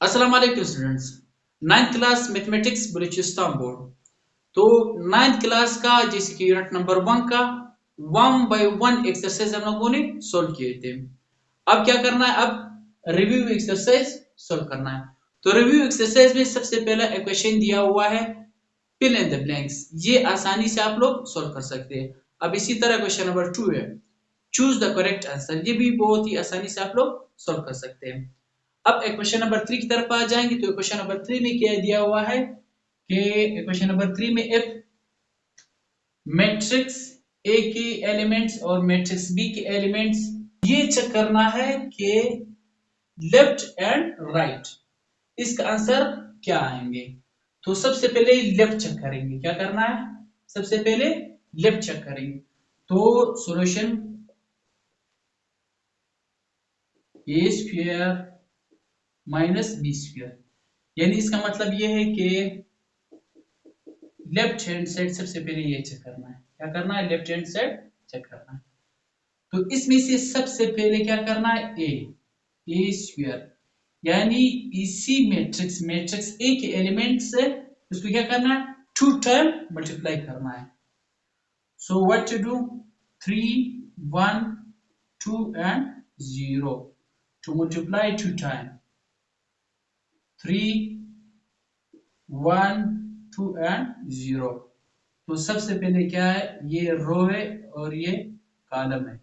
अस्सलाम वालेकुम students. Ninth class mathematics Balochistan board. तो नाइन्थ क्लास का जैसे कि यूनिट नंबर 1 का 1 by 1 एक्सरसाइज हम लोगों ने सोल्व किए थे। अब क्या करना है? अब रिव्यू एक्सरसाइज सोल्व करना है। तो रिव्यू एक्सरसाइज में सबसे पहला इक्वेशन दिया हुआ है फिल इन द ब्लैंक्स। ये आसानी से आप लोग सोल्व कर सकते हैं। अब इसी तरह क्वेश्चन नंबर 2 है चूज द करेक्ट आंसर। ये भी बहुत ही आसानी से आप लोग सोल्व कर सकते हैं। अब इक्वेशन नंबर 3 की तरफ आ जाएंगे। तो इक्वेशन नंबर 3 में क्या दिया हुआ है कि इक्वेशन नंबर 3 में इफ मैट्रिक्स ए के एलिमेंट्स और मैट्रिक्स बी के एलिमेंट्स, ये चेक करना है कि लेफ्ट एंड राइट, इसका आंसर क्या आएंगे। तो सबसे पहले लेफ्ट चेक करेंगे। क्या करना है? सबसे पहले लेफ्ट चेक करेंगे। तो सॉल्यूशन ए स्क्वायर माइनस बी स्क्वायर, यानी इसका मतलब ये है कि लेफ्ट हैंड साइड सबसे पहले ये चेक करना है। क्या करना है? लेफ्ट हैंड साइड चेक करना है। तो इसमें से सबसे पहले क्या करना है? ए स्क्वायर, यानी इसी मैट्रिक्स मैट्रिक्स ए के एलिमेंट से उसको क्या करना है? 2 टाइम मल्टीप्लाई करना है। So what to do? 3 1 2 and 0 to multiply 2 time 3 1 2 and 0। तो सबसे पहले क्या है? ये रो है और ये कॉलम है।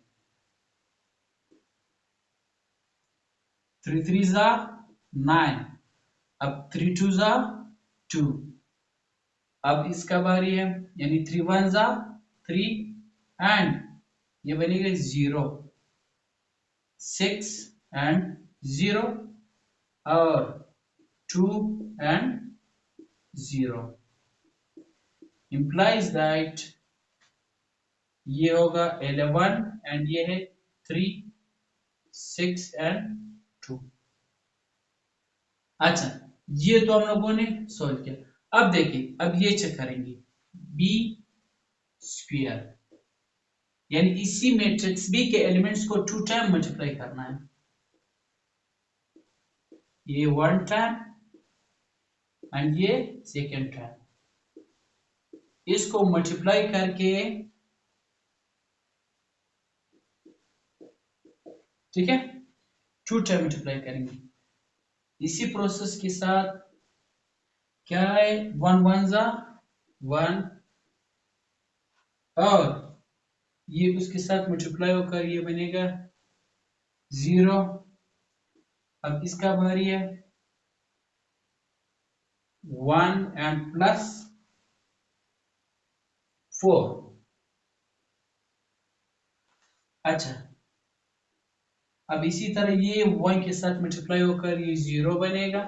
3 3 जा 9, अब 3 2 जा 2, अब इसका बारी है, यानी 3 1 जा 3 एंड ये बनेगा 0 6 एंड 0 और 2 एंड 0 implies that ये होगा 11 एंड ये है 3 6 एंड 2। अच्छा, ये तो हम लोगों ने सोल्व किया। अब देखिए, अब ये चेक करेंगे बी स्क्वायर, यानी इसी मैट्रिक्स बी के एलिमेंट्स को 2 टाइम मल्टीप्लाई करना है। ये 1 टाइम एंड ये सेकेंड टाइम। इसको मल्टीप्लाई करके, ठीक है, 2 टाइम मल्टीप्लाई करेंगे। इसी प्रोसेस के साथ क्या है? 1 1 जा 1 और ये उसके साथ मल्टीप्लाई होकर ये बनेगा 0। अब इसका बारी है 1 एंड प्लस 4। अच्छा, अब इसी तरह ये 1 के साथ मल्टीप्लाई होकर ये 0 बनेगा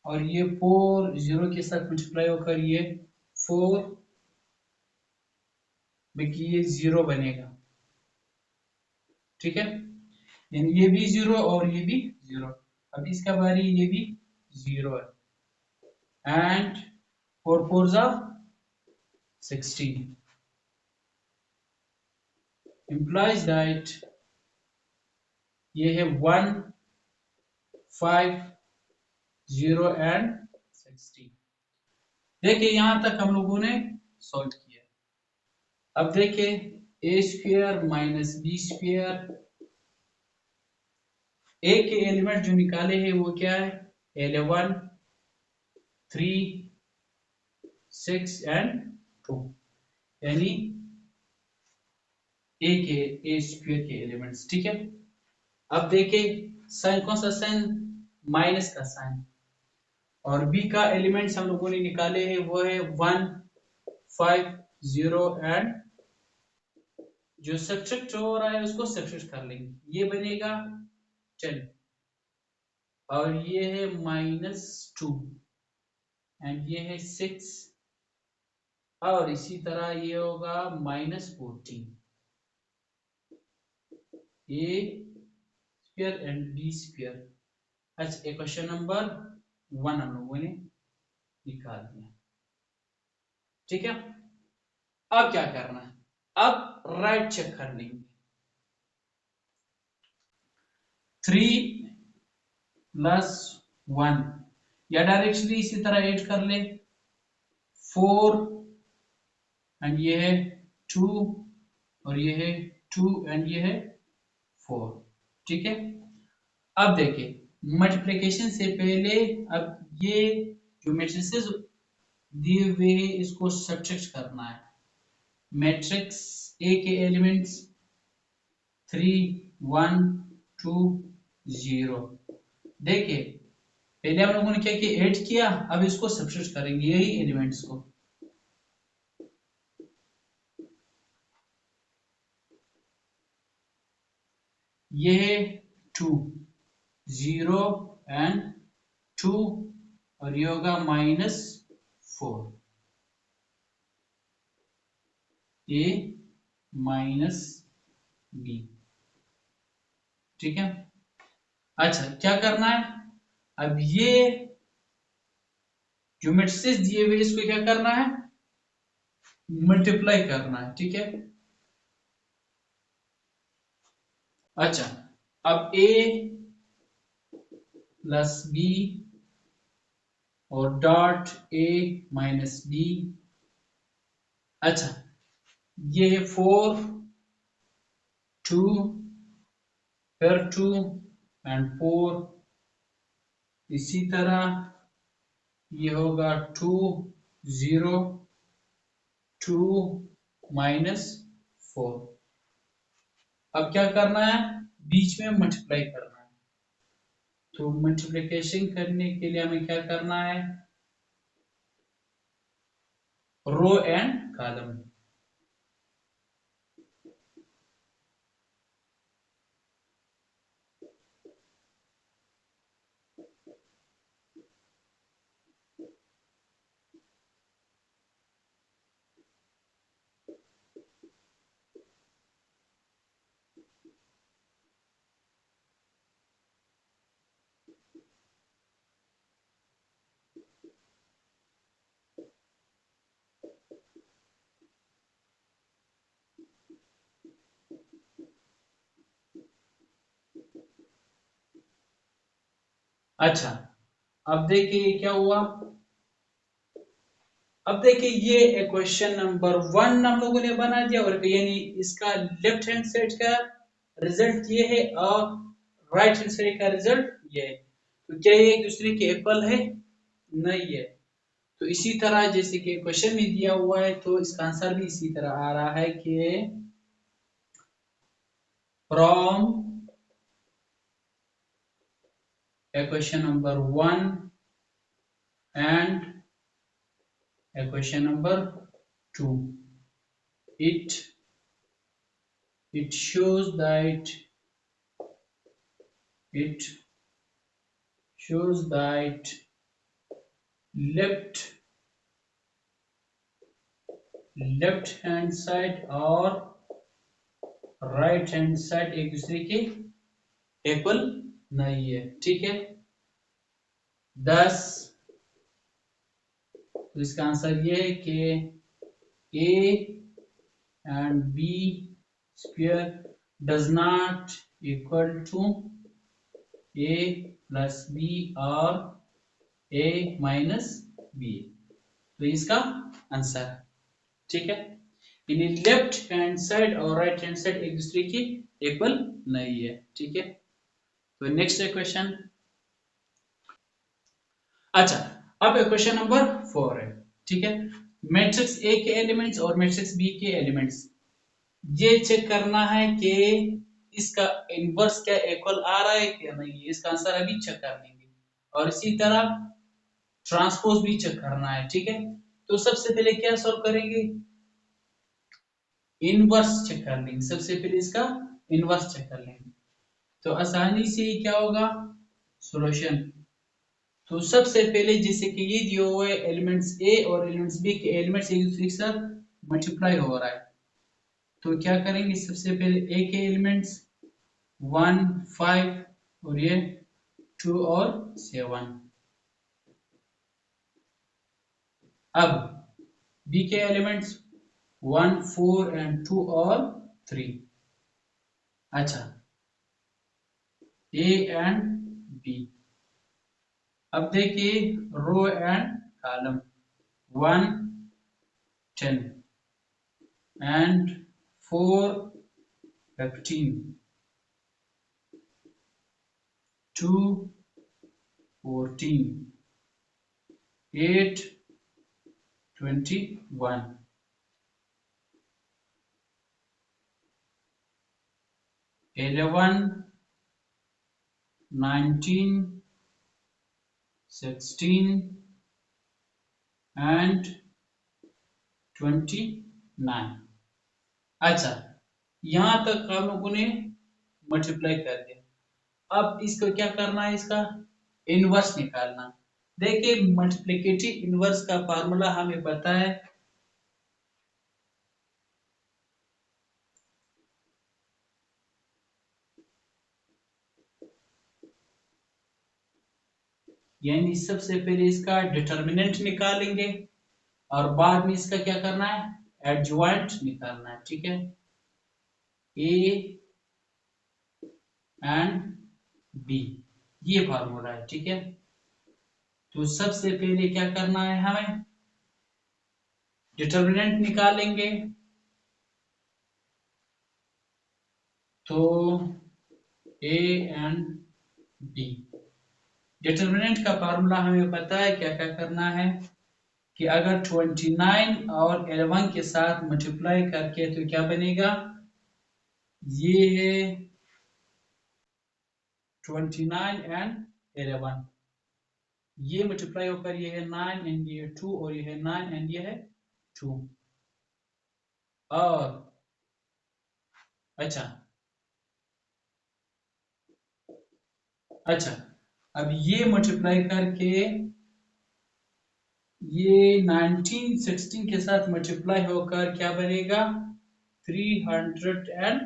और ये 4 0 के साथ मल्टीप्लाई होकर ये 4 बाकी ये 0 बनेगा। ठीक है, यानी ये भी 0 और ये भी 0। अब इसका बारी, ये भी 0 है एंड 4 4 जा 16 implies that ये है 1 5 0 एंड 16। देखिए, यहां तक हम लोगों ने सॉल्व किया। अब देखिए ए स्क्वायर माइनस बी स्क्वायर, ए के एलिमेंट जो निकाले हैं वो क्या है? 11 3 6 एंड 2, यानी ए स्क्वायर के एलिमेंट्स। ठीक है, अब देखिए साइन, कौन सा साइन? माइनस का साइन। और बी का एलिमेंट्स हम लोगों ने निकाले हैं वो है 1 5 0 एंड जो सब्ट्रैक्ट हो रहा है उसको सब्ट्रैक्ट कर लेंगे। ये बनेगा 10 और ये है -2 एंड ये है 6 और इसी तरह ये होगा -14। ए स्क्वायर एंड बी स्क्वायर। अच्छा, इक्वेशन नंबर 1 हम लोगों ने निकाल दिया। ठीक है, अब क्या करना है? अब राइट चेक कर लेंगे। 3 + 1, या डायरेक्टली इसी तरह ऐड कर ले 4 एंड ये है 2 और ये है 2 एंड ये है 4। ठीक है, अब देखिए मल्टीप्लिकेशन से पहले अब ये जो मैट्रिसेस दिए हुए हैं इसको सब्ट्रैक्ट करना है। मैट्रिक्स ए के एलिमेंट्स 3 1 2 0। देखिए पहले हम लोगों ने क्या किया, ऐड किया, अब इसको सब्ट्रैक्ट करेंगे यही एलिमेंट्स को। ये 2 0 एंड 2 और ये होगा -4 ए माइनस बी। ठीक है, अच्छा क्या करना है, अब ये जो मैट्रिसेस दिए हुए इसको क्या करना है, मल्टीप्लाई करना है। ठीक है, अच्छा अब a प्लस बी और डॉट a माइनस बी। अच्छा ये है 4 2 फिर 2 एंड 4, इसी तरह ये होगा 2 0 2 -4। अब क्या करना है, बीच में मल्टीप्लाई करना है। तो मल्टीप्लिकेशन करने के लिए हमें क्या करना है, रो एंड कॉलम। अच्छा अब देखिए क्या हुआ, अब देखिए ये क्वेश्चन नंबर 1 हम लोगों ने बना दिया और यानी इसका लेफ्ट हैंड साइड का रिजल्ट ये है और राइट हैंड साइड का रिजल्ट ये है। तो क्या ये एक दूसरे के इक्वल है, नहीं है। तो इसी तरह जैसे कि क्वेश्चन में दिया हुआ है तो इसका आंसर भी इसी तरह आ रहा है कि from equation number 1 and equation number 2 it it shows that it shows that left left hand side और राइट हैंड साइड एक दूसरे के इक्वल नहीं है। ठीक है, 10 तो इसका आंसर ये है कि a and b square does not equal to a plus b और a minus b। तो इसका आंसर, ठीक है, यानी लेफ्ट हैंड साइड और राइट हैंड साइड एक दूसरे की इक्वल नहीं है। ठीक है, तो नेक्स्ट क्वेश्चन। अच्छा अब क्वेश्चन नंबर 4 है। ठीक है, मैट्रिक्स ए के एलिमेंट्स और मैट्रिक्स बी के एलिमेंट्स, ये चेक करना है कि इसका इनवर्स क्या इक्वल आ रहा है क्या नहीं, इसका आंसर अभी चेक कर लेंगे। और इसी तरह ट्रांसपोज भी चेक करना है। ठीक है, तो सबसे पहले क्या सॉल्व करेंगे, इनवर्स चेक कर लेंगे। सबसे पहले इसका इनवर्स चेक कर लेंगे तो आसानी से क्या होगा सॉल्यूशन। तो सबसे पहले जैसे कि ये दिया हुआ है एलिमेंट्स ए और एलिमेंट्स बी के एलिमेंट्स एक दूसरे के साथ मल्टीप्लाई हो रहा है। तो क्या करेंगे, सबसे पहले ए के एलिमेंट्स 1 5 और ये 2 और 7। अब बी के एलिमेंट्स 1 4 एंड 2 और 3। अच्छा ए एंड बी, अब देखिए row and column 1 10 and 4 15 2 14 8 21 11 19 16 and 29। अच्छा, यहां तक हम लोगों ने मल्टीप्लाई कर दिया। अब इसको क्या करना है, इसका इनवर्स निकालना। देखिए मल्टीप्लिकेटिव इनवर्स का फार्मूला हमें पता है, यानी सबसे पहले इसका डिटर्मिनेंट निकालेंगे और बाद में इसका क्या करना है, एडजॉइंट निकालना है। ठीक है, ए एंड बी, ये फार्मूला है। ठीक है, तो सबसे पहले क्या करना है, हमें डिटर्मिनेंट निकालेंगे। तो ए एंड बी, डिटर्मिनेंट का फार्मूला हमें पता है, क्या क्या करना है कि अगर 29 और 11 के साथ मल्टीप्लाई करके तो क्या बनेगा, ये है 29 एंड 11, ये मल्टीप्लाई होकर ये है 9 एंड ये 2 और ये है 9 एंड ये है 2। और अच्छा अच्छा, अब ये मल्टीप्लाई करके ये 19 16 के साथ मल्टीप्लाई होकर क्या बनेगा, 304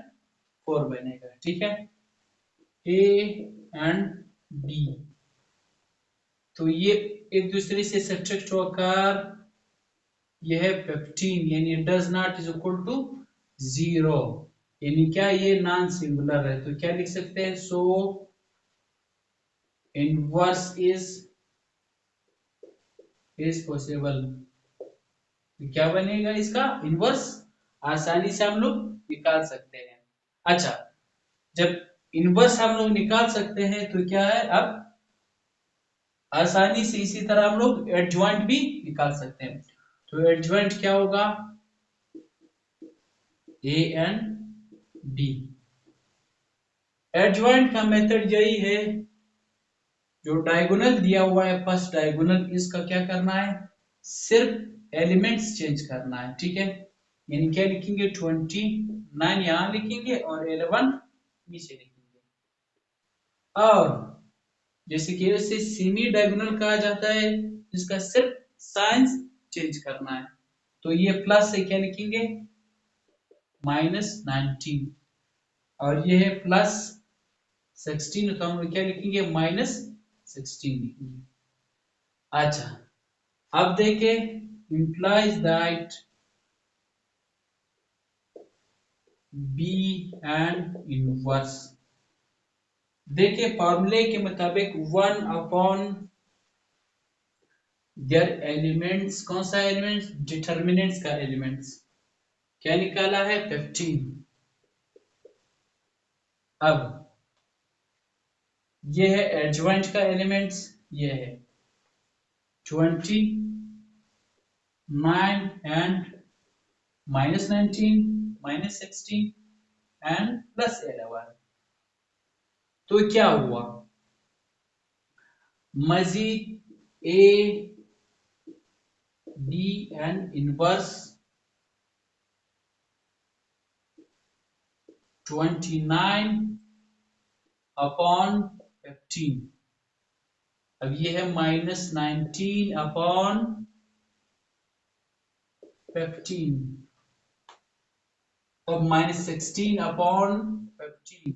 बनेगा। ठीक है, ए एंड बी, तो ये एक दूसरे से सब्ट्रैक्ट होकर यह है 15, यानी does not is equal to 0, यानी क्या ये नॉन सिंगुलर है। तो क्या लिख सकते हैं, सो इनवर्स इज पॉसिबल। तो क्या बनेगा इसका इनवर्स, आसानी से हम लोग निकाल सकते हैं। अच्छा, जब इनवर्स हम लोग निकाल सकते हैं तो क्या है, अब आसानी से इसी तरह हम लोग एडजॉइंट भी निकाल सकते हैं। तो एडजॉइंट क्या होगा, ए एंड बी। एडजॉइंट का मेथड यही है, जो डायगोनल दिया हुआ है फर्स्ट डायगोनल, इसका क्या करना है, सिर्फ एलिमेंट्स चेंज करना है। ठीक है, यानी क्या लिखेंगे, 29 यहां लिखेंगे और 11 नीचे लिखेंगे। और जैसे कि इसे सेमी डायगोनल कहा जाता है, इसका सिर्फ साइंस चेंज करना है। तो ये प्लस से क्या लिखेंगे, -19, और ये है +16, तो हम क्या लिखेंगे, -16 लिखेंगे। अच्छा, अब देखें, implies that B and inverse। देखिए फॉर्मूले के मुताबिक 1 अपॉन देयर एलिमेंट्स, कौन सा एलिमेंट्स, डिटर्मिनेंट्स का एलिमेंट्स क्या निकाला है, 15। अब ये है एडजॉइंट का एलिमेंट्स, ये है 29 एंड -19 -16 एंड +11। तो क्या हुआ, मजीद A B and inverse 29 upon 15। अब ये है -19 अपॉन 15 और -16 अपॉन 15।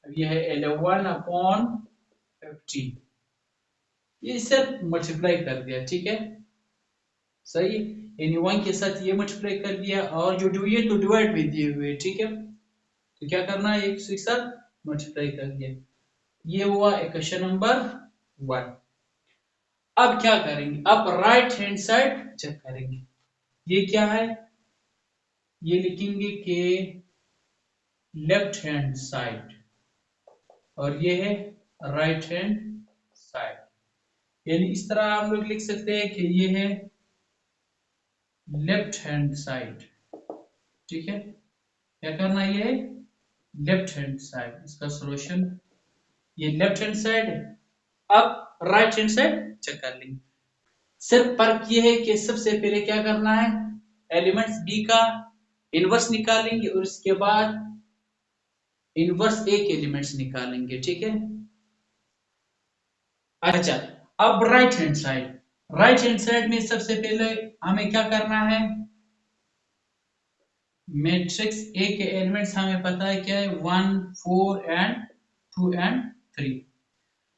अब ये है 11 अपॉन 15। ये सिर्फ मल्टीप्लाई कर दिया। ठीक है, सही, यानी 1 के साथ ये मल्टीप्लाई कर दिया और जो ये तो डिवाइड में दिए हुए। ठीक है, तो क्या करना है, एक से साथ मल्टीप्लाई कर दिया। ये हुआ क्वेश्चन नंबर 1। अब क्या करेंगे, अब राइट हैंड साइड चेक करेंगे। ये क्या है, ये लिखेंगे कि लेफ्ट हैंड साइड और ये है राइट हैंड साइड। यानी इस तरह हम लोग लिख सकते हैं कि ये है लेफ्ट हैंड साइड। ठीक है, क्या करना है, ये है लेफ्ट हैंड साइड, इसका सॉल्यूशन ये लेफ्ट हैंड साइड है। अब राइट हैंड साइड चेक कर लेंगे। सिर्फ फर्क ये है कि सबसे पहले क्या करना है, एलिमेंट्स बी का इनवर्स निकालेंगे और इसके बाद इनवर्स ए के एलिमेंट्स निकालेंगे। ठीक है, अच्छा अब right hand side, right hand side में सबसे पहले हमें क्या करना है, मैट्रिक्स ए के एलिमेंट्स हमें पता है क्या है, 1 4 एंड 2 एंड 3।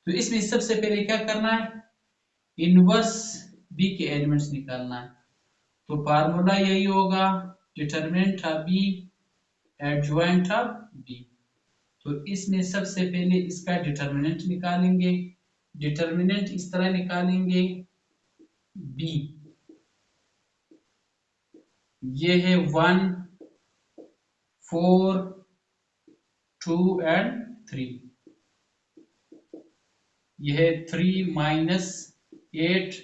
तो इसमें सबसे पहले क्या करना है, इनवर्स बी के एलिमेंट्स निकालना है। तो फार्मूला यही होगा, determinant of B adjoint of B. तो इसमें सबसे पहले इसका डिटरमिनेंट निकालेंगे। डिटरमिनेंट इस तरह निकालेंगे, बी ये है 1 4 2 एंड 3, यह है 3 माइनस 8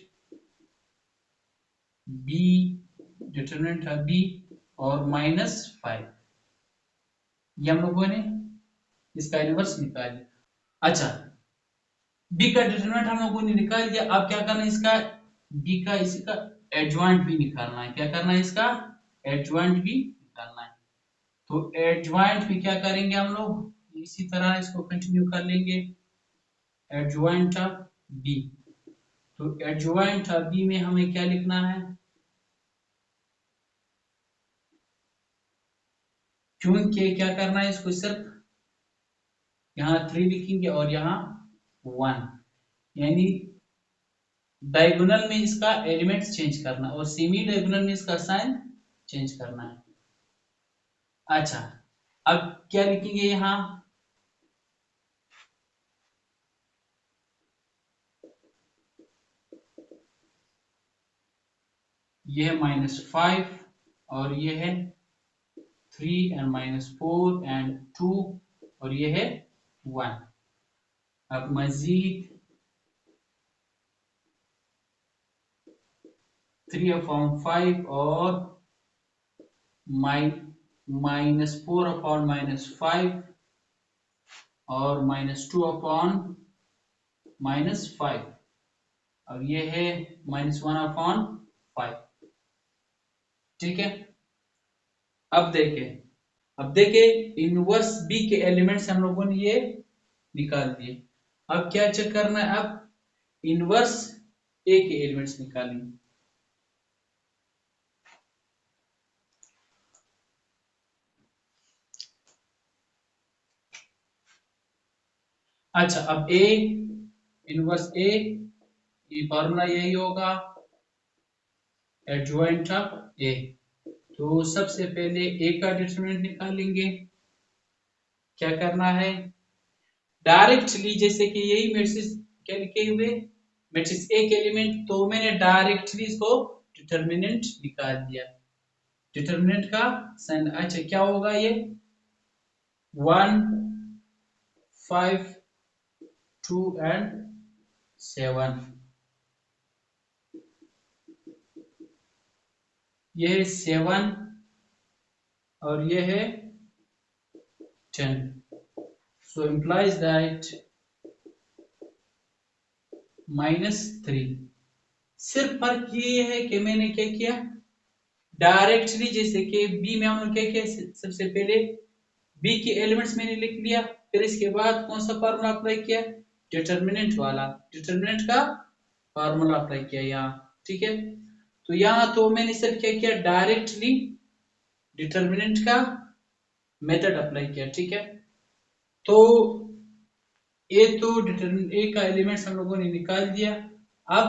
बी, डिटरमिनेंट है बी और माइनस 5। ये हम लोगों ने इसका इनवर्स निकाल लिया। अच्छा, बी का डिटरमिनेंट हम लोगों ने निकाल दिया। अब क्या करना है, इसका बी का इसी का एडजॉइंट भी निकालना है। क्या करना है, इसका एडजॉइंट भी निकालना है। तो एडजॉइंट भी क्या करेंगे हम लोग, इसी तरह इसको कंटिन्यू कर लेंगे। एडजॉइंट ऑफ बी, तो एडजॉइंट ऑफ बी में हमें क्या लिखना है, क्योंकि क्या करना है, इसको सिर्फ यहाँ 3 लिखेंगे और यहाँ 1, यानी डायगोनल में इसका एलिमेंट्स चेंज करना और सेमी डायगोनल में इसका साइन चेंज करना है। अच्छा, अब क्या लिखेंगे यहाँ, ये है -5 और ये है 3 एंड -4 एंड 2 और ये है 1। अब मजीद 3/5 और -4/-5 और -2/-5 और ये है -1/5। ठीक है, अब देखें इनवर्स बी के एलिमेंट्स हम लोगों ने ये निकाल दिए। अब क्या चेक करना है, अब इनवर्स ए के एलिमेंट्स निकालेंगे। अच्छा, अब ए इनवर्स ए, ये फॉर्मूला यही होगा, एडजॉइंट ऑफ ए। तो सबसे पहले ए का डिटरमिनेंट निकालेंगे। क्या करना है, डायरेक्टली जैसे कि यही मैट्रिक्स क्या लिखे हुए, मैट्रिक्स ए के एलिमेंट, तो मैंने डायरेक्टली इसको डिटरमिनेंट निकाल दिया। डिटरमिनेंट का साइन अच्छा क्या होगा, ये 1 5 2 एंड 7, ये है 7 और ये है 10। so implies that -3। सिर्फ फर्क ये है कि मैंने क्या किया, डायरेक्टली जैसे कि बी में हमने क्या किया, सबसे पहले बी के एलिमेंट्स मैंने लिख लिया, फिर इसके बाद कौन सा फार्मूला अप्लाई किया, डिटरमिनेंट वाला, डिटरमिनेंट का फार्मूला अप्लाई किया यहाँ। ठीक है, तो यहाँ तो मैंने सिर्फ क्या किया, डायरेक्टली डिटरमिनेंट का मेथड अप्लाई किया। ठीक है, तो ए तो डिटरमिनेंट ए का एलिमेंट्स हम लोगों ने निकाल दिया। अब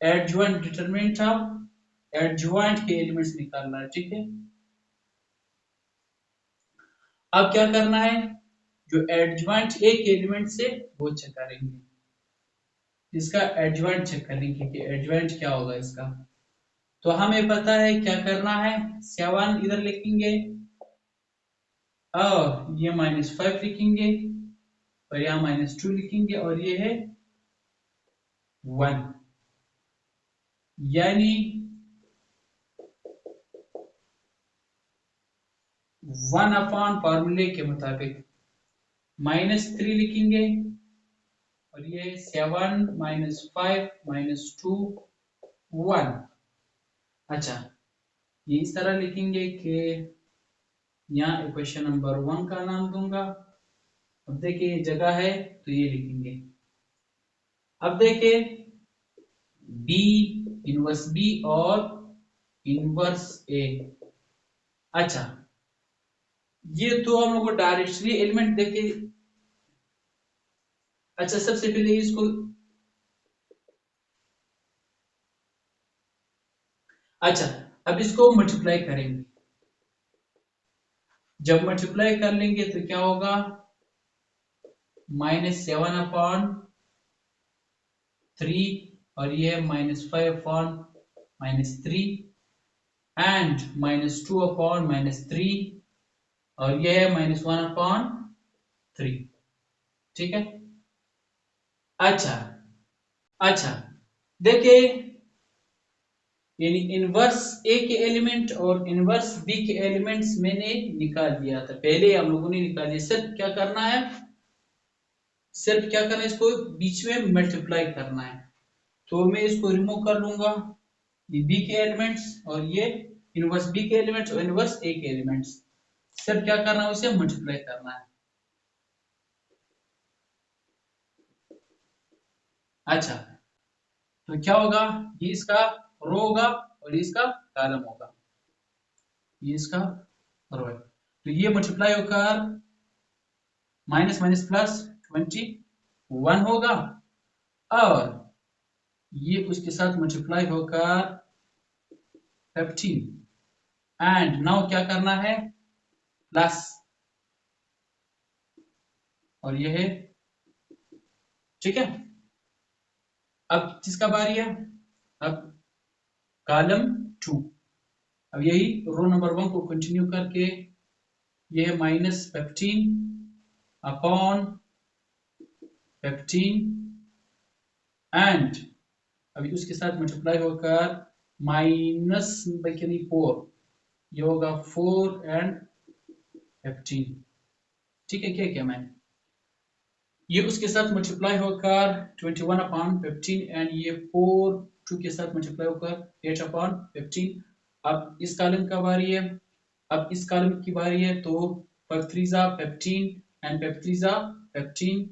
एडजॉइंट डिटरमिनेंट ऑफ एडजॉइंट के एलिमेंट्स निकालना है। ठीक है, अब क्या करना है, जो एडजॉइंट ए के एलिमेंट से वो चेक करेंगे। इसका एडजॉइंट चेक कर लेंगे कि एडजॉइंट क्या होगा इसका। तो हमें पता है क्या करना है, 7 इधर लिखेंगे और ये -5 लिखेंगे और यहाँ -2 लिखेंगे और ये है 1, यानी 1 अपॉन फॉर्मूले के मुताबिक -3 लिखेंगे और ये 7 -5 -2 1। अच्छा, ये इस तरह लिखेंगे कि यहाँ इक्वेशन नंबर 1 का नाम दूंगा। अब देखिए जगह है तो ये लिखेंगे। अब देखिए बी, इनवर्स बी और इनवर्स ए। अच्छा, ये तो हम लोग को डायरेक्टली एलिमेंट देखे। अच्छा, सबसे पहले इसको, अच्छा अब इसको मल्टीप्लाई करेंगे। जब मल्टीप्लाई कर लेंगे तो क्या होगा, -7 अपॉन 3 और ये -5 अपॉन -3 एंड -2 अपॉन -3 और ये है -1 अपॉन 3। ठीक है। अच्छा, अच्छा देखिए, यानी इनवर्स ए के एलिमेंट और इनवर्स बी के एलिमेंट्स मैंने निकाल दिया था, पहले हम लोगों ने निकाल दिया। सिर्फ क्या करना है, सिर्फ क्या करना है, इसको बीच में मल्टीप्लाई करना है। तो मैं इसको रिमूव कर लूंगा, ये बी के एलिमेंट्स और ये इनवर्स बी के एलिमेंट्स और इनवर्स ए के एलिमेंट्स। सिर्फ क्या करना है, उसे मल्टीप्लाई करना है। अच्छा, तो क्या होगा, ये इसका रो होगा और ये इसका कॉलम होगा, ये इसका रो है। तो ये मल्टीप्लाई होकर माइनस माइनस प्लस 21 होगा और ये उसके साथ मल्टीप्लाई होकर 15 एंड नाउ क्या करना है, प्लस, और ये है। ठीक है। अब किसका बारी है, अब कॉलम 2। अब यही रो नंबर 1 को कंटिन्यू करके ये है -15 अपॉन 15 एंड अभी उसके साथ मल्टीप्लाई होकर -4, ये होगा 4 एंड 15। ठीक है, क्या क्या मैंने ये उसके साथ मल्टीप्लाई होकर 21 अपॉन 15 एंड ये 4 2 के साथ मल्टीप्लाई होकर 8 अपॉन 15। अब इस कॉलम का बारी है, अब इस कॉलम की बारी है, तो 5 3 जा 15 एंड 5 3 जा 15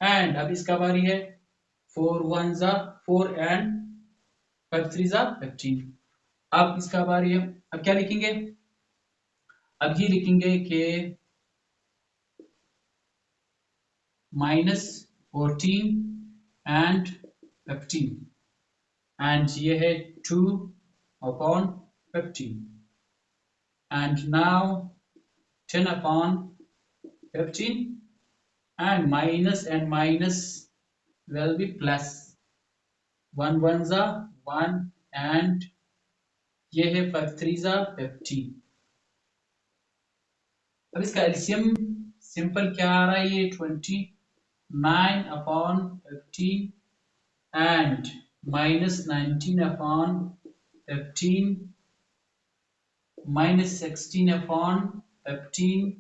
एंड अब इसका बारी है, 4 1 जा 4 एंड 5 3 जा 15। अब इसका बारी है, अब क्या लिखेंगे, अब ये लिखेंगे कि -14 एंड 15 एंड ये है 2 upon 15 and now 10 upon 15 and minus will be plus, 1 1 जा 1 and ये है 5 3 जा 15। अब इसका एलसीएम सिंपल क्या आ रहा है, ये 29 upon 15 and -19 upon 15 -16 upon 15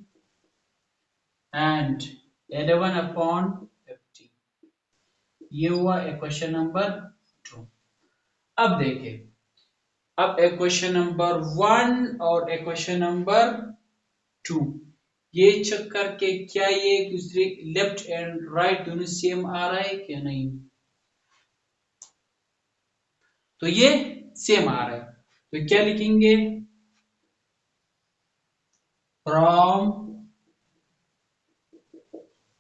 and 11 upon 15। ये हुआ इक्वेशन नंबर 2। अब देखिए, अब इक्वेशन नंबर 1 और इक्वेशन नंबर 2 ये चेक करके क्या ये एक दूसरे लेफ्ट एंड राइट दोनों सेम आ रहा है क्या नहीं। तो ये सेम आ रहा है, तो क्या लिखेंगे, from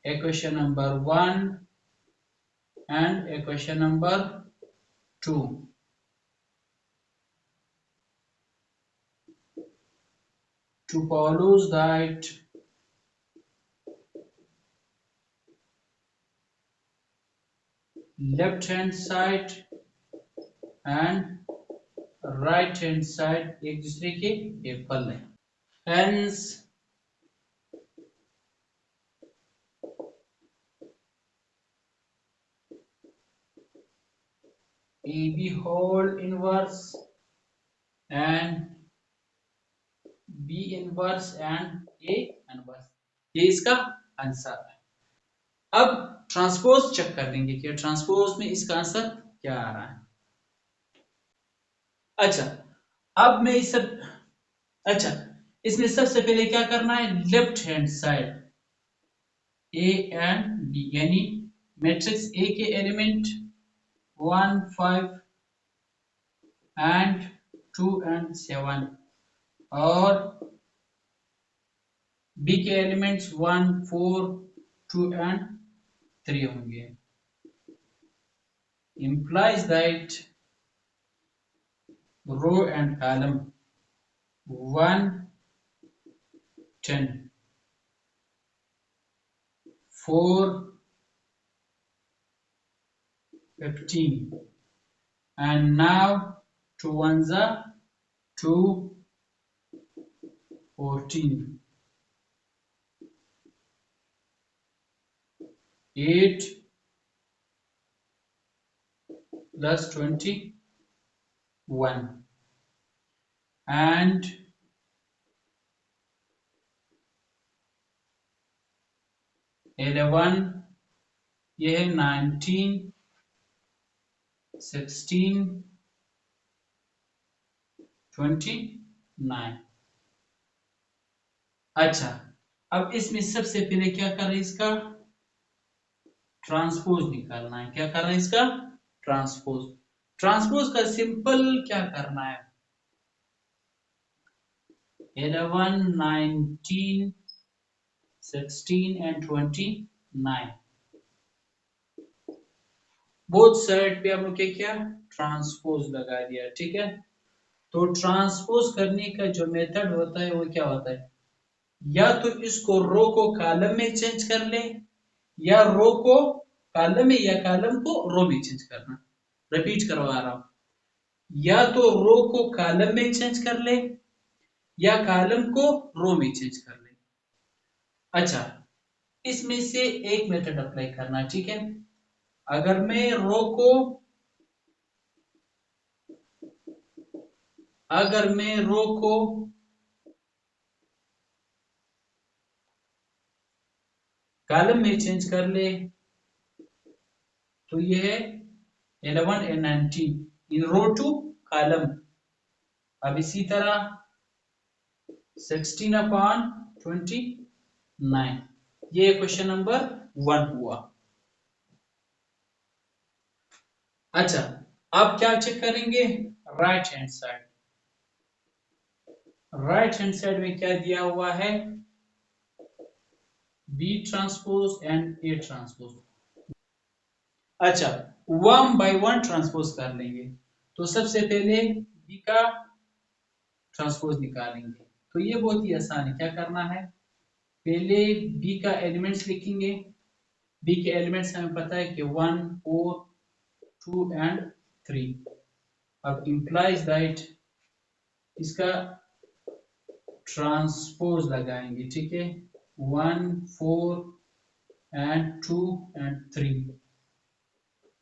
equation number 1 and equation number 2 to follows that left hand side and right hand side एक दूसरे के इक्वल है। Hence, AB whole inverse and B inverse and A inverse, ये इसका आंसर है। अब ट्रांसपोज चेक कर लेंगे कि ट्रांसपोज में इसका आंसर क्या आ रहा है। अच्छा, अब मैं इस सब अच्छा इसमें सबसे पहले क्या करना है, left hand side A and B, यानी मैट्रिक्स ए के एलिमेंट 1 5 एंड 2 एंड 7 और बी के एलिमेंट्स 1 4 2 एंड 3 होंगे। implies that row and column 1 10 4 15 and now 2 ones are 2 14 8 plus 21 and 11, ये है 19 16 29। अच्छा, अब इसमें सबसे पहले क्या कर रहे हैं, इसका ट्रांसपोज निकालना है। क्या करना है इसका ट्रांसपोज। ट्रांसपोज का सिंपल क्या करना है, 11 19 16 and 29 बोथ साइड पे हम लोग क्या ट्रांसपोज लगा दिया, ठीक है। तो ट्रांसपोज करने का जो मेथड होता है वो क्या होता है, या तो इसको रो को कॉलम में चेंज कर ले, या रो को कॉलम में, या कॉलम को रो में चेंज करना। रिपीट करवा रहा हूं, या तो रो को कॉलम में चेंज कर ले, या कॉलम को रो में चेंज कर ले। अच्छा, इसमें से एक मेथड अप्लाई करना, ठीक है। अगर मैं रो को कॉलम में चेंज कर ले तो ये है 11 and 19 in row two column. अब इसी तरह 16/29, ये क्वेश्चन नंबर 1 हुआ। अच्छा, अब क्या चेक करेंगे, right hand side. Right hand side में क्या दिया हुआ है, B transpose and A transpose. अच्छा, 1/1 ट्रांसपोज कर लेंगे। तो सबसे पहले बी का ट्रांसपोज निकालेंगे, तो ये बहुत ही आसान है। क्या करना है, पहले बी का एलिमेंट्स लिखेंगे। बी के एलिमेंट्स हमें पता है कि 1 4 2 एंड 3। अब इंप्लाइज दैट इसका ट्रांसपोज लगाएंगे, ठीक है। 1 4 एंड 2 एंड 3,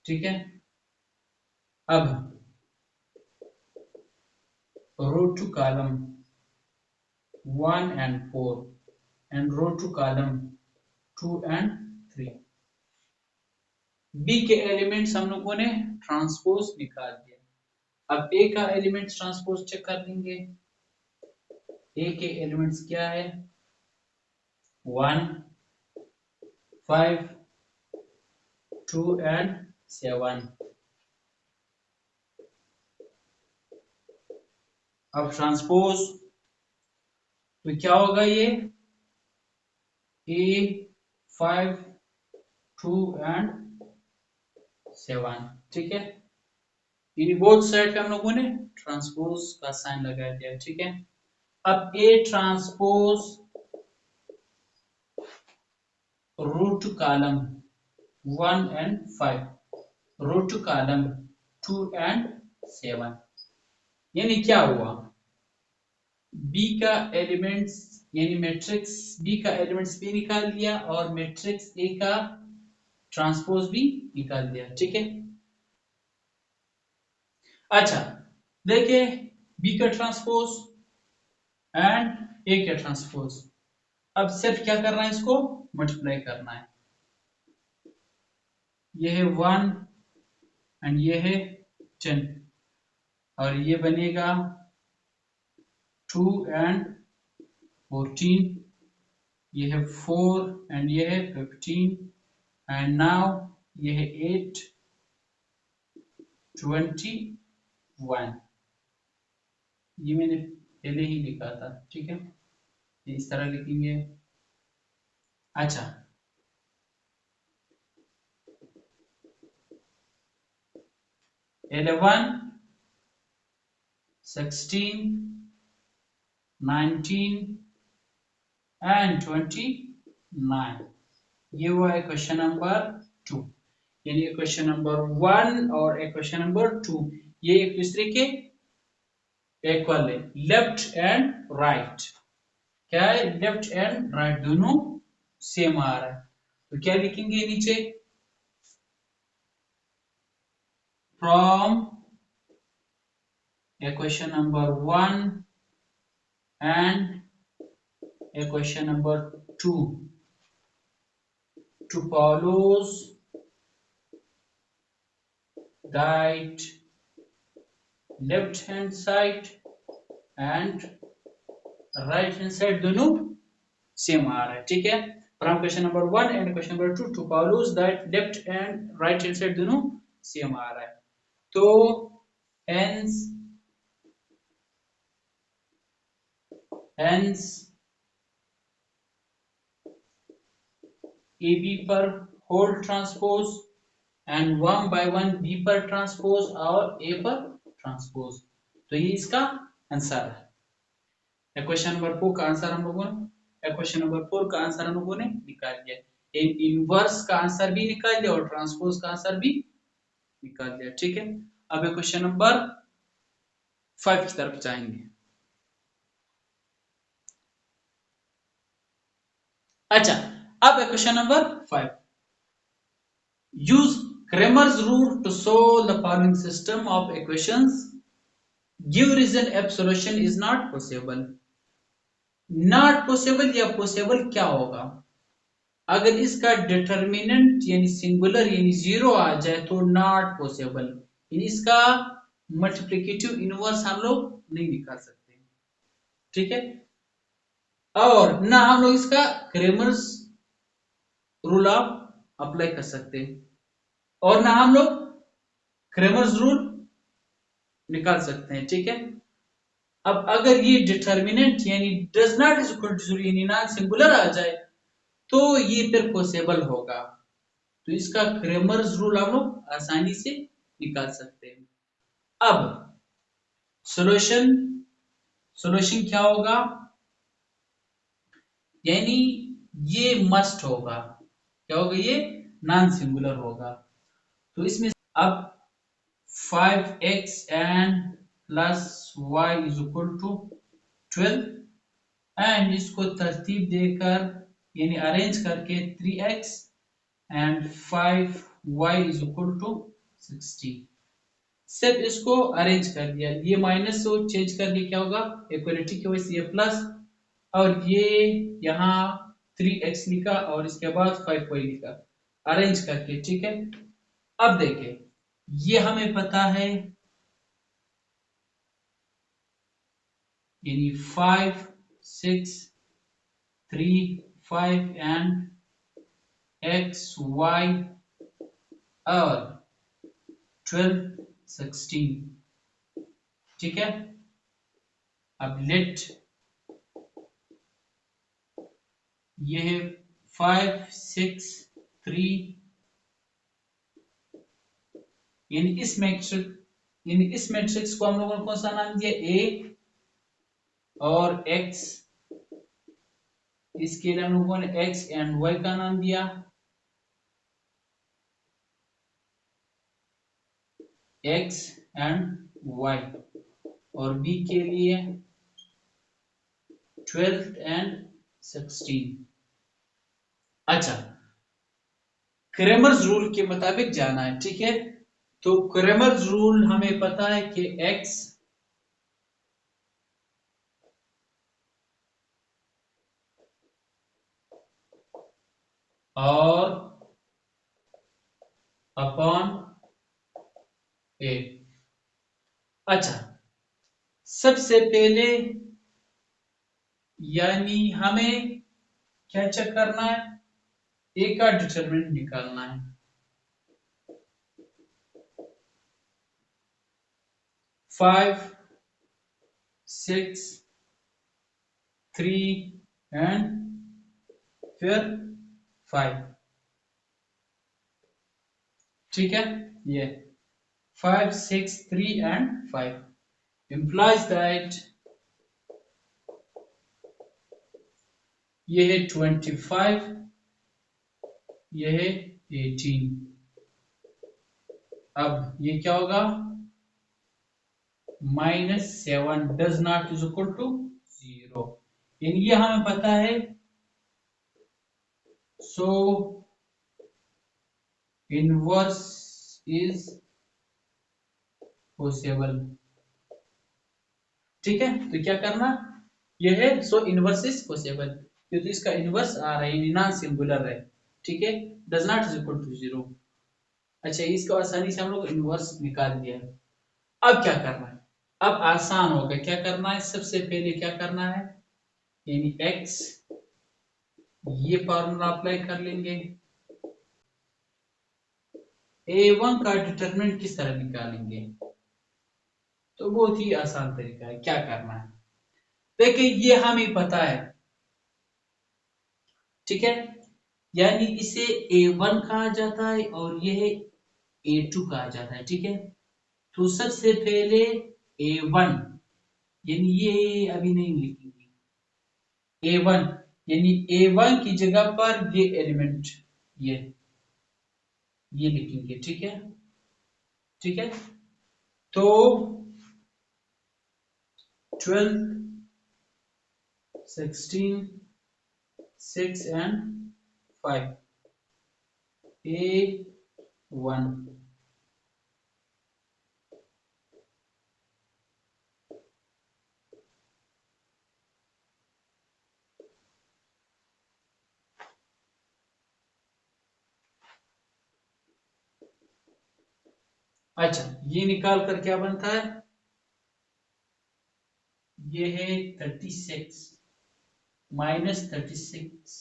ठीक है। अब रो two column 1 and 4 and row to column 2 and 3। B के एलिमेंट्स हम लोगों ने ट्रांसपोज निकाल दिया। अब ए का एलिमेंट्स ट्रांसपोज चेक कर लेंगे। ए के एलिमेंट्स क्या है, 1 5 2 and 7। अब ट्रांसपोज तो क्या होगा, ये ए 5 2 and 7, ठीक है। इन बोथ साइड पे हम लोगों ने ट्रांसपोज का साइन लगा दिया, ठीक है। अब A transpose root column 1 and 5, row two column 2 and 7। यानी क्या हुआ, बी का एलिमेंट्स यानी मैट्रिक्स बी का एलिमेंट्स भी निकाल दिया और मैट्रिक्स ए का ट्रांसपोज भी निकाल दिया। ठीक है, अच्छा देखिए, बी का ट्रांसपोज एंड ए का ट्रांसपोज। अब सिर्फ क्या करना है, इसको मल्टीप्लाई करना है। ये है 1 एंड ये है 10 और ये बनेगा 2 एंड 14, ये है 4 एंड ये है 15 एंड नाउ ये है 8 21। ये मैंने पहले ही लिखा था। ठीक है, ये इस तरह लिखेंगे। अच्छा 11 16 19 एंड 29। ये हुआ है क्वेश्चन नंबर 2। यानी क्वेश्चन नंबर 1 और क्वेश्चन नंबर 2 ये एक दूसरे के इक्वल है, लेफ्ट एंड राइट। क्या है, लेफ्ट एंड राइट दोनों सेम आ रहा है। तो क्या लिखेंगे नीचे, from equation number 1 and equation number 2 to follows that left hand side and right hand side दोनों सेम आ रहा है। ठीक है, from question number 1 and question number 2 to follows that left and right hand side दोनों same आ रहा है। तो hence AB पर whole transpose and 1 by 1 B पर ट्रांसपोज और A पर ट्रांसपोज। तो ये इसका आंसर है। क्वेश्चन नंबर 4 का आंसर हम लोगों ने क्वेश्चन नंबर 4 का आंसर हम लोगों ने निकाल दिया। एक इनवर्स का आंसर भी निकाल दिया और ट्रांसपोज का आंसर भी निकाल दिया। ठीक है, अब क्वेश्चन नंबर 5 की तरफ जाएंगे। अच्छा, अब question number 5, use Cramer's rule to solve the following system of equations. Give reason if solution is not possible. Not possible या पॉसिबल क्या होगा, अगर इसका डिटर्मिनेंट यानी सिंगुलर यानी जीरो आ जाए तो नॉट पॉसिबल, यानी इसका मल्टीप्लिकेटिव इनवर्स हम लोग नहीं निकाल सकते। ठीक है, और ना हम लोग इसका क्रेमर्स रूल आप अप्लाई कर सकते हैं और ना हम लोग क्रेमर्स रूल निकाल सकते हैं। ठीक है, अब अगर ये डिटर्मिनेंट यानी does not is equal to zero यानी नॉन सिंगुलर आ जाए तो ये फिर पॉसिबल होगा। तो इसका क्रेमर्स रूल हम लोग आसानी से निकाल सकते हैं। अब सॉल्यूशन सॉल्यूशन क्या होगा, यानी ये मस्ट होगा, क्या होगा, ये नॉन सिंगुलर होगा। तो इसमें अब 5x and plus y is equal to 12 and इसको तरतीब देकर यानी अरेंज करके 3x and 5y is equal to 60। सिर्फ इसको अरेंज कर दिया, ये माइनस को चेंज कर दिया, क्या होगा, इक्वलिटी की वजह से ये प्लस और ये यहाँ 3x लिखा और इसके बाद 5y लिखा अरेंज करके। ठीक है, अब देखिए ये हमें पता है यानी 5 6 3 5 एंड x y और 12 16। ठीक है, अब लेट ये है 5 6 3 यानी इस मैट्रिक्स को हम लोगों ने कौन सा नाम दिया, ए और x, इसके लिए हम लोगों ने x एंड y का नाम दिया। x एंड y और b के लिए 12 एंड 16। अच्छा, क्रेमर्स रूल के मुताबिक जाना है, ठीक है। तो क्रेमर्स रूल हमें पता है कि x और अपॉन a। अच्छा, सबसे पहले यानी हमें क्या चेक करना है, a का डिटरमिनेंट निकालना है। 5 6 3 एंड फिर 5, ठीक है। ये 5 6 3 एंड 5 implies that ये है 25, ये है 18। अब ये क्या होगा, -7 does not is equal to 0। ये हमें पता है, सो इनवर्स इज पॉसिबल, ठीक है। तो क्या करना, ये है सो इनवर्स इज पॉसिबल, क्योंकि इसका इनवर्स आ रहा है, नॉन सिंगुलर है, ठीक है। Does not is equal to 0। अच्छा, इसको आसानी से हम लोग इनवर्स निकाल दिया। अब क्या करना है, अब आसान होगा। क्या करना है, सबसे पहले क्या करना है, यानी x, ये फॉर्मूला अप्लाई कर लेंगे। a1 का डिटरमिनेंट किस तरह निकालेंगे, तो बहुत ही आसान तरीका है। क्या करना है, देखिए ये हमें पता है, ठीक है। यानी इसे a1 कहा जाता है और यह a2 कहा जाता है, ठीक है। तो सबसे पहले a1, यानी ये अभी नहीं लिखेंगे, a1 यानी a1 की जगह पर ये एलिमेंट, ये लिखेंगे, ठीक है, ठीक है। तो 12 16 6 एंड 5 a1। अच्छा, ये निकाल कर क्या बनता है, ये है 36 -36,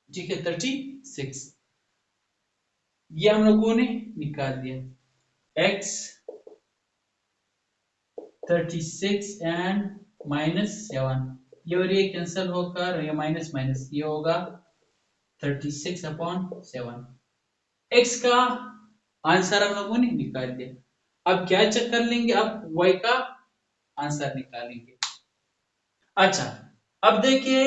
ठीक है, 36। ये हम लोगों ने निकाल दिया। x 36 एंड -7, ये और ये कैंसिल होकर ये माइनस माइनस ये होगा 36/7। x का आंसर हम लोगों ने निकाल दिया। अब क्या चेक कर लेंगे, अब y का आंसर निकालेंगे। अच्छा, अब देखिए,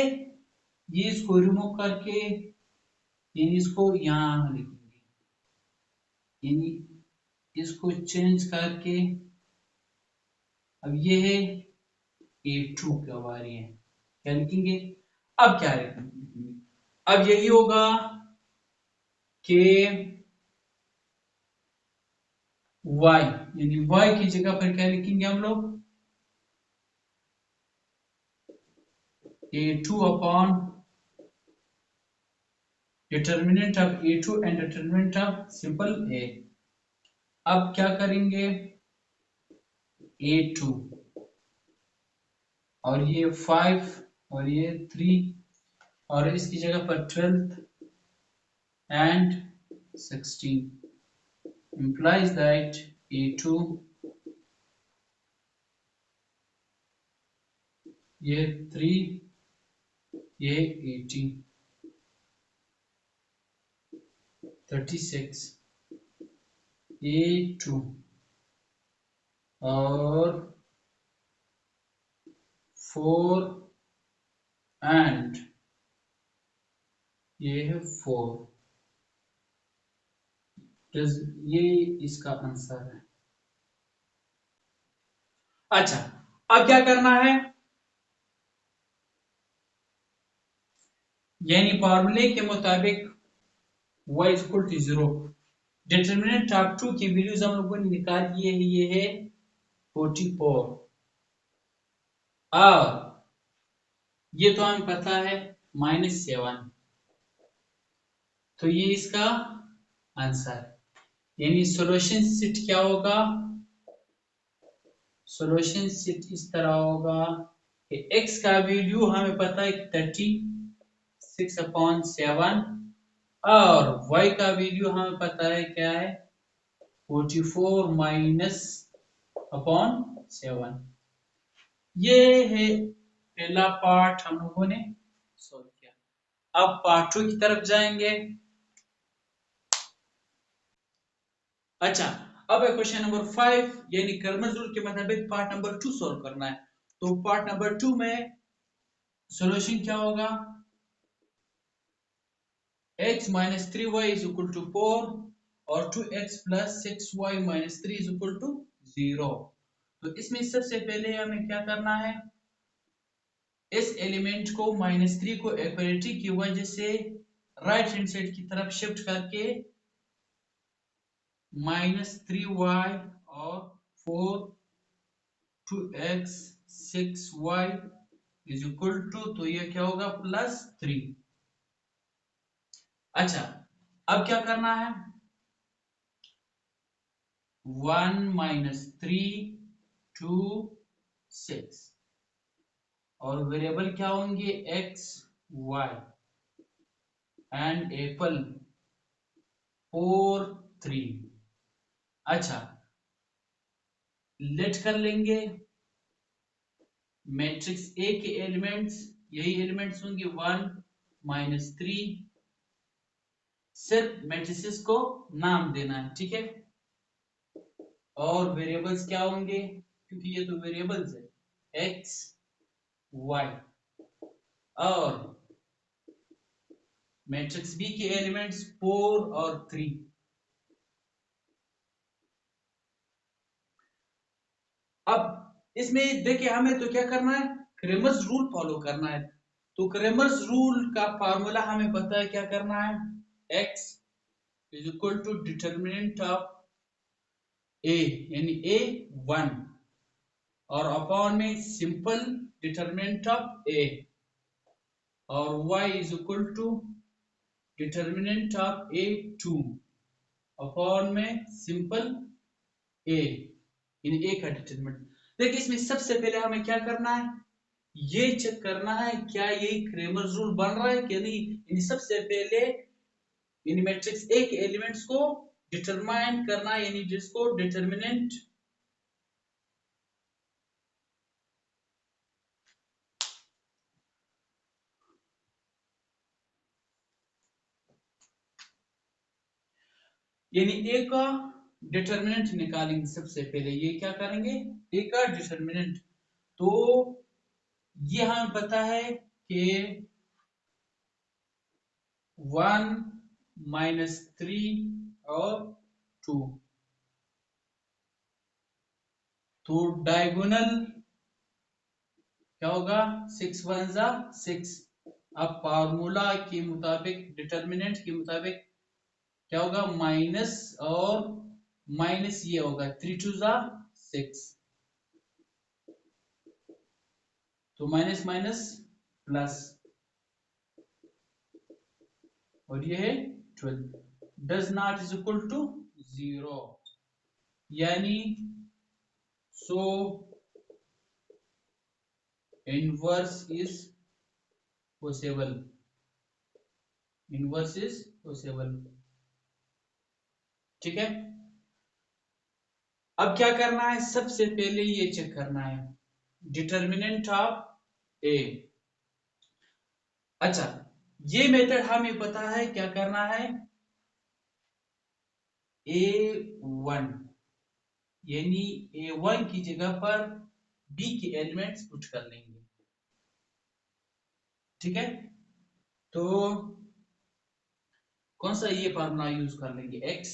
ये इसको रिमूव करके यानी इसको यहाँ लिखेंगे, यानी इसको चेंज करके अब ये है a2 का बारी है, क्या लिखेंगे, अब क्या लिखेंगे, अब यही होगा कि y, यानी y की जगह पर क्या लिखेंगे हम लोग, a2 upon determinant of a2 and determinant of simple a। अब क्या करेंगे, a2 और ये 5 और ये 3 और इसकी जगह पर 12 एंड 16 implies that a2 ये 3 ये 18 36 a2 और 4 एंड ये है 4। तो ये इसका आंसर है। अच्छा, अब क्या करना है, यानी फॉर्मूले के मुताबिक y is equal to 0, determinant of 2 की वैल्यूज हम लोगों ने निकाल लिए है, ये है 44, और ये तो हमें पता है -7, तो ये इसका आंसर, यानी सॉल्यूशन सेट क्या होगा, सॉल्यूशन सेट इस तरह होगा कि x का वैल्यू हमें पता है 36/7, और y का वैल्यू हमें पता है क्या है 44 माइनस अपॉन 7। ये है पहला पार्ट हम लोगों ने सॉल्व किया। अब पार्ट 2 की तरफ जाएंगे। अच्छा, अब है क्वेश्चन नंबर 5, यानी कर्मर रूल के मुताबिक पार्ट नंबर 2 सॉल्व करना है। तो पार्ट नंबर 2 में सॉल्यूशन क्या होगा, x minus 3y is equal to 4 और 2x plus 6y minus 3 is equal to 0। तो इसमें सबसे पहले हमें क्या करना है, इस एलिमेंट को -3 को इक्वालिटी की वजह से राइट हैंड साइड की तरफ शिफ्ट करके -3y और 4 2x 6y is equal to, तो ये क्या होगा +3। अच्छा, अब क्या करना है, 1 -3 2 6, और वेरिएबल क्या होंगे x y, एंड एप्पल 4 3। अच्छा, लेट कर लेंगे मैट्रिक्स ए के एलिमेंट्स, यही एलिमेंट्स होंगे 1 -3, सिर्फ मैट्रिसेस को नाम देना है, ठीक है, और वेरिएबल्स क्या होंगे, क्योंकि ये तो वेरिएबल्स है x y, और मैट्रिक्स बी के एलिमेंट्स 4 और 3। अब इसमें देखिए हमें तो क्या करना है, क्रेमर्स रूल फॉलो करना है। तो क्रेमर्स रूल का फार्मूला हमें पता है, क्या करना है, x is equal to determinant of a, यानी a 1, और अपॉन में सिंपल डिटर्मिनेंट ऑफ a, और y is equal to determinant of a 2 upon में सिंपल a, इन a का डिटर्मिनेंट। देखिए इसमें सबसे पहले हमें क्या करना है, ये चेक करना है क्या ये क्रेमर्स रूल बन रहा है कि नहीं। इन सबसे पहले इन मैट्रिक्स ए के एलिमेंट्स को डिटरमाइन करना है, यानी जिसको डिटर्मिनेंट यानी ए का डिटर्मिनेंट निकालेंगे। सबसे पहले ये क्या करेंगे, ए का डिटर्मिनेंट। तो ये हमें पता है कि 1 -3 और 2, तो डायगोनल क्या होगा, 6 1 जा 6। अब फार्मूला के मुताबिक, डिटर्मिनेंट के मुताबिक क्या होगा, माइनस और माइनस ये होगा 3 2 जा 6, तो माइनस माइनस प्लस, और ये है 12, does not is equal to 0, यानी so inverse is possible, inverse is possible, ठीक है। अब क्या करना है, सबसे पहले ये चेक करना है डिटर्मिनेंट ऑफ ए। अच्छा, ये मेथड हमें पता है क्या करना है, a1, यानी a1 की जगह पर b के एलिमेंट्स पुट कर लेंगे, ठीक है। तो कौन सा ये फार्मूला यूज कर लेंगे, x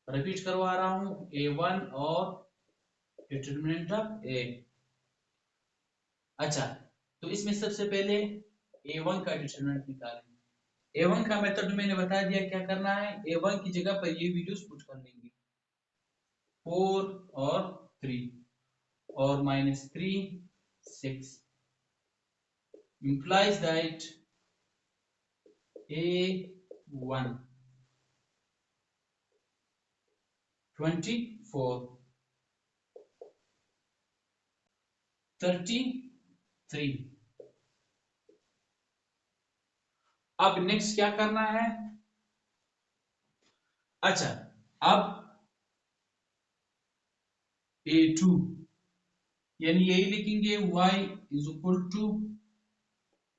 रिपीट करवा रहा हूं, A1 और डिटरमिनेंट ऑफ A। अच्छा, तो इसमें सबसे पहले A1 का डिटरमिनेंट निकालेंगे। A1 का मेथड मैंने बता दिया क्या करना है। A1 की जगह पर ये वैल्यूज पुट कर लेंगे, 4 और 3 और -3 6 implies that A1 24 33। अब नेक्स्ट क्या करना है। अच्छा, अब A2 यानी यही लिखेंगे y is equal to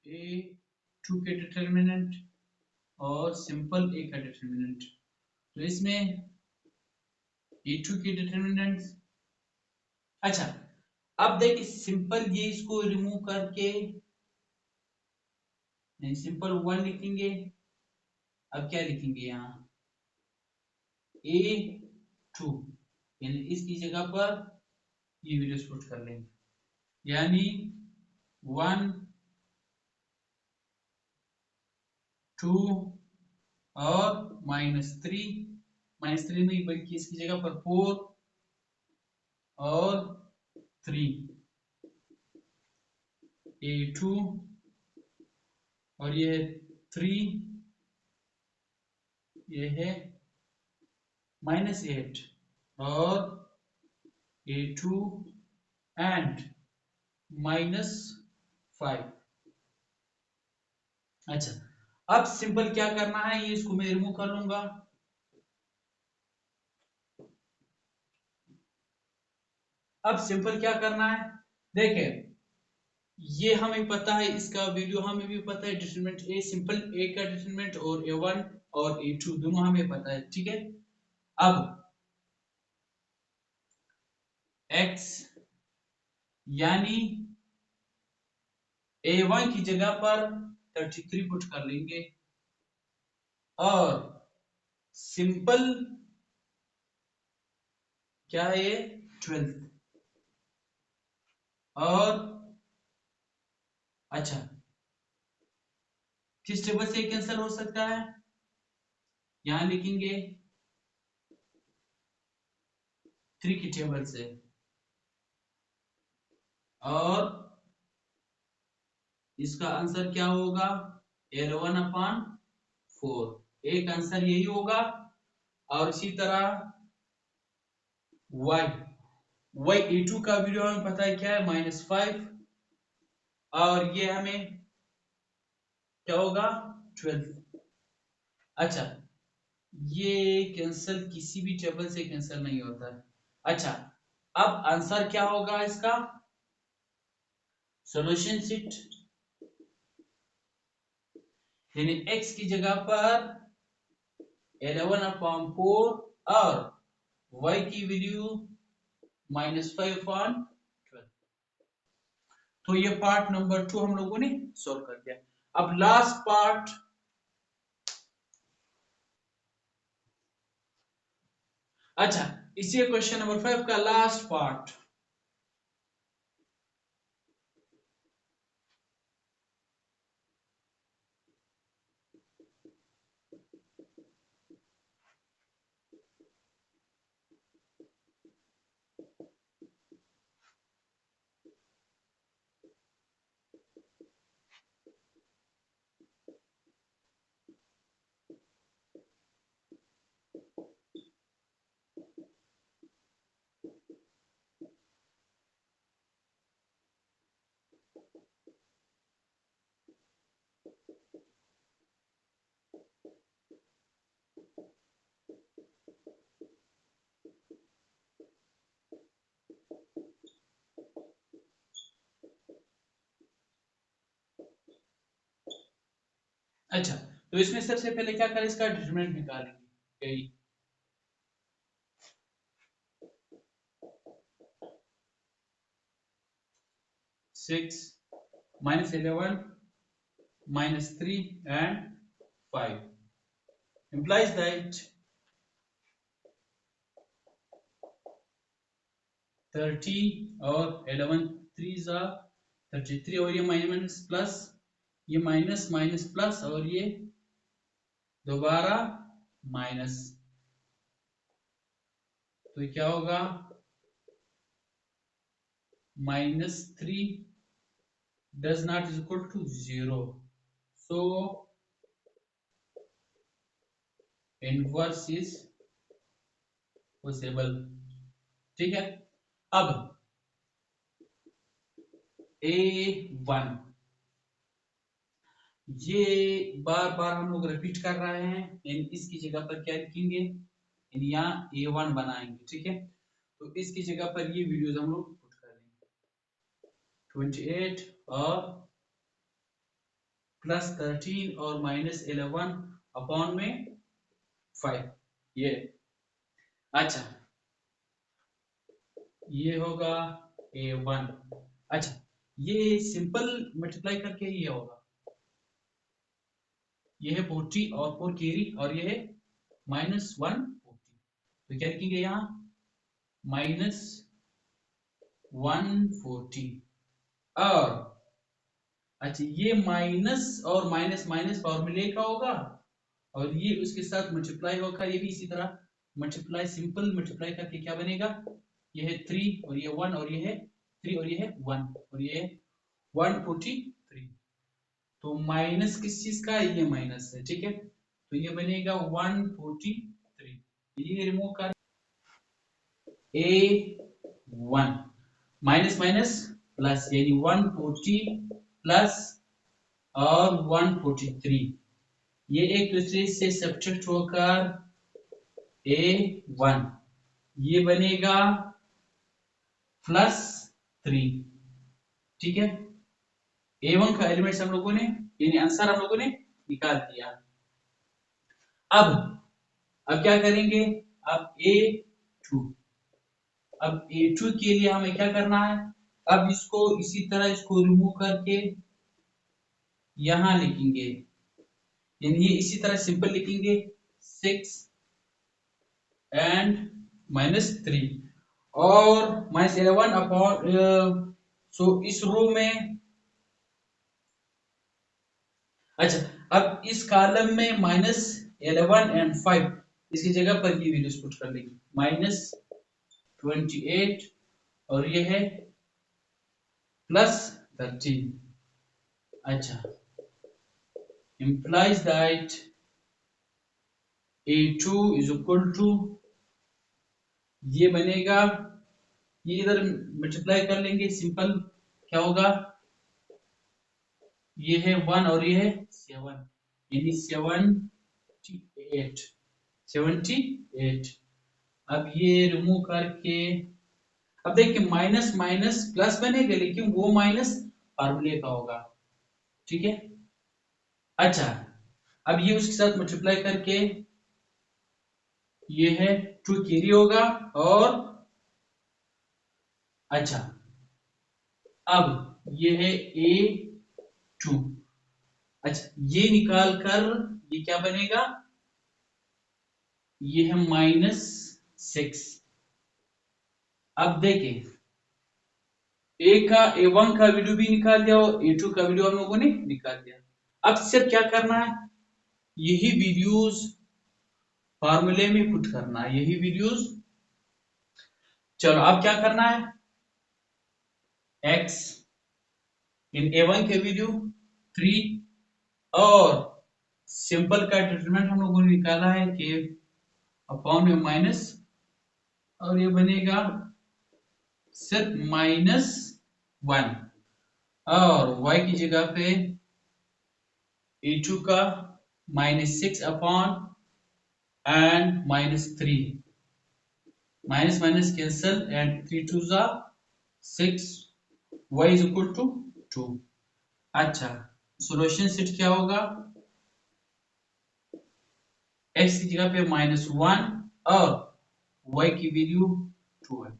A2 के डिटर्मिनेंट और सिंपल A का डिटर्मिनेंट। तो इसमें A2 की डिटर्मिनेंट। अच्छा, अब देखिए सिंपल ये इसको रिमूव करके नहीं सिंपल 1 लिखेंगे। अब क्या लिखेंगे यहाँ A2 यानी इसकी जगह पर ये वैल्यूज पुट कर लेंगे, यानी 1 2 और -3 नहीं बल्कि इसकी जगह पर 4 और 3 A2 और ये 3 ये है -8 और A2 एंड -5। अच्छा, अब सिंपल क्या करना है, ये इसको मैं रिमूव कर लूंगा। अब सिंपल क्या करना है, देखिए ये हमें पता है, इसका वैल्यू हमें भी पता है, डिटरमिनेंट ए सिंपल ए का डिटरमिनेंट और A1 और A2 दोनों हमें पता है, ठीक है। अब x यानी A1 की जगह पर 33 पुट कर लेंगे और सिंपल क्या है ये 12 और अच्छा किस टेबल से कैंसिल हो सकता है, यहां लिखेंगे 3 की टेबल से और इसका आंसर क्या होगा L1/4। एक आंसर यही होगा। और इसी तरह y A2 का वैल्यू हमें पता है क्या है -5 और ये हमें क्या होगा 12। अच्छा, ये कैंसिल किसी भी टेबल से कैंसिल नहीं होता है। अच्छा, अब आंसर क्या होगा इसका, सॉल्यूशन शीट यानी x की जगह पर 11/4 और y की वैल्यू -5/12। तो ये पार्ट नंबर 2 हम लोगों ने सॉल्व कर दिया। अब लास्ट पार्ट, अच्छा इसी क्वेश्चन नंबर 5 का लास्ट पार्ट। अच्छा, तो इसमें सबसे पहले क्या करें, इसका डिटरमिनेंट निकालेंगे। 6 -11 -3 and 5 implies that 30 और 11 3 जा 33 और ये माइनस प्लस, ये माइनस माइनस प्लस और ये दोबारा माइनस, तो क्या होगा -3 does not is equal to 0, so inverse is possible। ठीक है, अब A1 ये बार बार हम लोग रिपीट कर रहे हैं, इसकी जगह पर क्या लिखेंगे, यहाँ A1 बनाएंगे। ठीक है, तो इसकी जगह पर ये वीडियोस हम लोग पुट कर लेंगे, 28 और +13 और -11 अपॉन में 5, ये अच्छा ये होगा A1। अच्छा, ये सिंपल मल्टीप्लाई करके ये होगा, ये है 40 और 4 कैरी और ये है -140, तो क्या लिखेंगे यहाँ -140 और अच्छा ये माइनस और माइनस माइनस फॉर्मूले का होगा और ये उसके साथ मल्टीप्लाई होगा, ये भी इसी तरह मल्टीप्लाई, सिंपल मल्टीप्लाई करके क्या बनेगा, ये है 3 और ये 1 और ये है 3 और ये है 1 और ये है 143, तो माइनस किस चीज का, ये माइनस है। ठीक है, तो ये बनेगा 143, ये रिमूव कर A1 माइनस माइनस प्लस, यानी 140 प्लस और 143, ये एक दूसरे से सब्ट्रैक्ट होकर A1 ये बनेगा +3। ठीक है, A1 का एलिमेंट्स हम लोगों ने, यानी आंसर हम लोगों ने निकाल दिया। अब क्या करेंगे, अब A2, अब A2 के लिए हमें क्या करना है, अब इसको इसी तरह इसको रिमूव करके यहां लिखेंगे, यानी ये इसी तरह सिंपल लिखेंगे 6 एंड -3 और -11 अपॉन, सो इस रो में, अच्छा अब इस कॉलम में -11 एंड 5, इसकी जगह पर ये वैल्यूज पुट कर लेंगे, -28 और ये है +13। अच्छा, implies that A2 is equal to, ये बनेगा, ये इधर मल्टीप्लाई कर लेंगे, सिंपल क्या होगा, ये है 1 और ये है 7, यानी 78। अब ये रिमूव करके, अब देखिए माइनस माइनस प्लस बनेगा, लेकिन वो माइनस फार्मूले का होगा। ठीक है, अच्छा अब ये उसके साथ मल्टीप्लाई करके ये है 2 कैरी होगा और अच्छा अब ये है A2, अच्छा ये निकाल कर ये क्या बनेगा, ये है -6। अब देखें A1 का वैल्यू भी निकाल दिया और A2 का वैल्यू हम लोगों ने निकाल दिया। अब सिर्फ क्या करना है, यही वैल्यूज फार्मूले में पुट करना है, यही वैल्यूज। चलो अब क्या करना है, x इन A1 के वैल्यू 3 और सिंपल का डिटरमिनेंट हम लोगों ने निकाला है कि अपॉन में माइनस और ये बनेगा सिर्फ -1 और y की जगह पे A2 का -6 upon and -3, minus minus cancel and 3 2 जा 6, y इज इक्वल टू 2। अच्छा सॉल्यूशन सेट क्या होगा, x की जगह पे -1 और y की वैल्यू 2 है,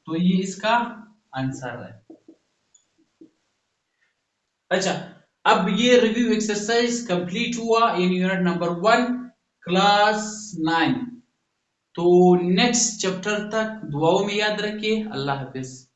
तो ये इसका आंसर है। अच्छा अब ये रिव्यू एक्सरसाइज कंप्लीट हुआ इन यूनिट नंबर 1 क्लास 9। तो नेक्स्ट चैप्टर तक दुआओं में याद रखिए। अल्लाह हाफिज।